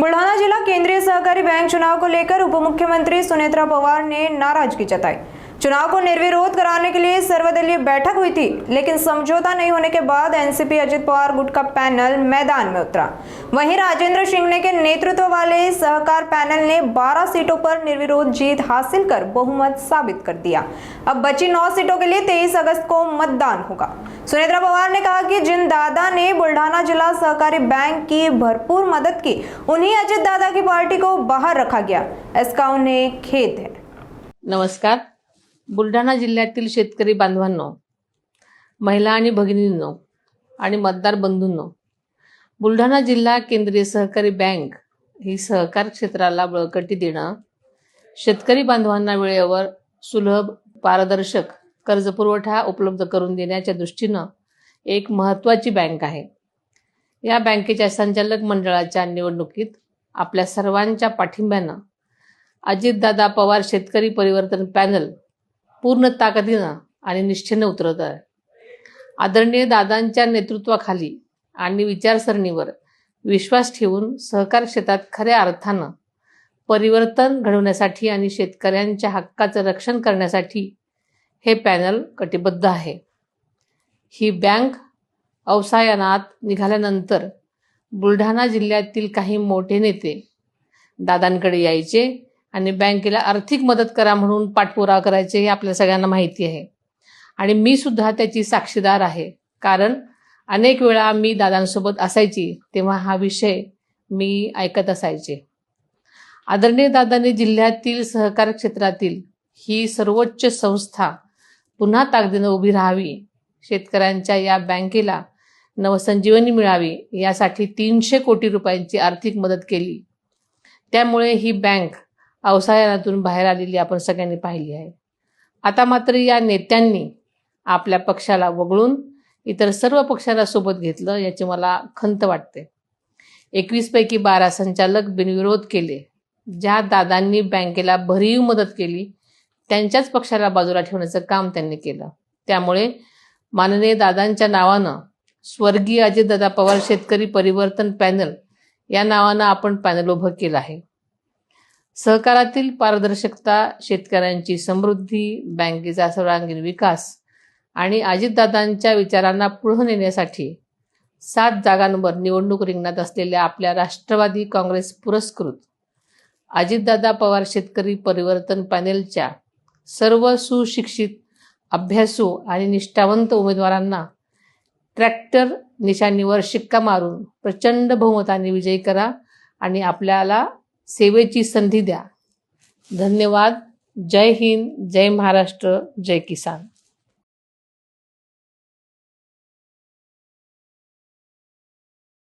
बुल्ढाना जिला केंद्रीय सहकारी बैंक चुनाव को लेकर उप मुख्यमंत्री सुनेत्रा पवार ने नाराजगी जताई। चुनाव को निर्विरोध कराने के लिए सर्वदलीय बैठक हुई थी, लेकिन समझौता नहीं होने के बाद एनसीपी अजित पवार गुट का पैनल मैदान में उतरा। वहीं राजेंद्र सिंह के नेतृत्व वाले सहकार पैनल ने 12 सीटों पर निर्विरोध जीत हासिल कर बहुमत साबित कर दिया। अब बची 9 सीटों के लिए 23 अगस्त को मतदान होगा। सुनेत्रा पवार ने कहा कि जिन दादा ने बुल्ढाना जिला सहकारी बैंक की भरपूर मदद की, उन्हीं अजित दादा की पार्टी को बाहर रखा गया, इसका उन्हें खेद है। नमस्कार। बुलढाणा जिल्ह्यातील शेतकरी बांधवांनो, महिला आणि भगिनींनो आणि मतदार बंधूंनो, बुलढाणा जिल्हा केंद्रीय सहकारी बँक ही सहकार क्षेत्राला बळकटी देणं, शेतकरी बांधवांना वेळेवर सुलभ पारदर्शक कर्जपुरवठा उपलब्ध करून देण्याच्या दृष्टीनं एक महत्त्वाची बँक आहे। या बँकेच्या संचालक मंडळाच्या निवडणुकीत आपल्या सर्वांच्या पाठिंब्यानं अजितदादा पवार शेतकरी परिवर्तन पॅनल पूर्ण ताकदीनं आणि निष्ठेनं उतरत आहे। आदरणीय दादांच्या नेतृत्वाखाली आणि विचारसरणीवर विश्वास ठेवून सहकार क्षेत्रात खऱ्या अर्थानं परिवर्तन घडवण्यासाठी आणि शेतकऱ्यांच्या हक्काचं रक्षण करण्यासाठी हे पॅनल कटिबद्ध आहे। ही बँक अवसायनात निघाल्यानंतर बुलढाणा जिल्ह्यातील काही मोठे नेते दादांकडे यायचे आणि बँकेला आर्थिक मदत करा म्हणून पाठपुरावा करायचे, हे आपल्या सगळ्यांना माहिती आहे आणि मी सुद्धा त्याची साक्षीदार आहे। कारण अनेक वेळा मी दादांसोबत असायची तेव्हा हा विषय मी ऐकत असायचे। आदरणीय दादांनी जिल्ह्यातील सहकार क्षेत्रातील ही सर्वोच्च संस्था पुन्हा ताकदीनं उभी राहावी, शेतकऱ्यांच्या या बँकेला नवसंजीवनी मिळावी यासाठी 300 कोटी रुपयांची आर्थिक मदत केली। त्यामुळे ही बँक अवसायनातून बाहेर आलेली आपण सगळ्यांनी पाहिली आहे। आता मात्र या नेत्यांनी आपल्या पक्षाला वगळून इतर सर्व पक्षांना सोबत घेतलं, याची मला खंत वाटते। 21 पैकी 12 संचालक बिनविरोध केले। ज्या दादांनी बँकेला भरीव मदत केली त्यांच्याच पक्षाला बाजूला ठेवण्याचं काम त्यांनी केलं। त्यामुळे माननीय दादांच्या नावानं स्वर्गीय अजितदादा पवार शेतकरी परिवर्तन पॅनल या नावानं आपण पॅनल उभं केलं आहे। सहकारातील पारदर्शकता, शेतकऱ्यांची समृद्धी, बँकेचा सर्वांगीण विकास आणि अजितदादांच्या विचारांना पुढे नेण्यासाठी 7 जागांवर निवडणूक रिंगणात असलेल्या आपल्या राष्ट्रवादी काँग्रेस पुरस्कृत अजितदादा पवार शेतकरी परिवर्तन पॅनलच्या सर्व सुशिक्षित, अभ्यासू आणि निष्ठावंत उमेदवारांना ट्रॅक्टर निशाणीवर शिक्का मारून प्रचंड बहुमताने विजयी करा आणि आपल्याला सेवेची संधी द्या। धन्यवाद। जय हिंद, जय महाराष्ट्र, जय किसान।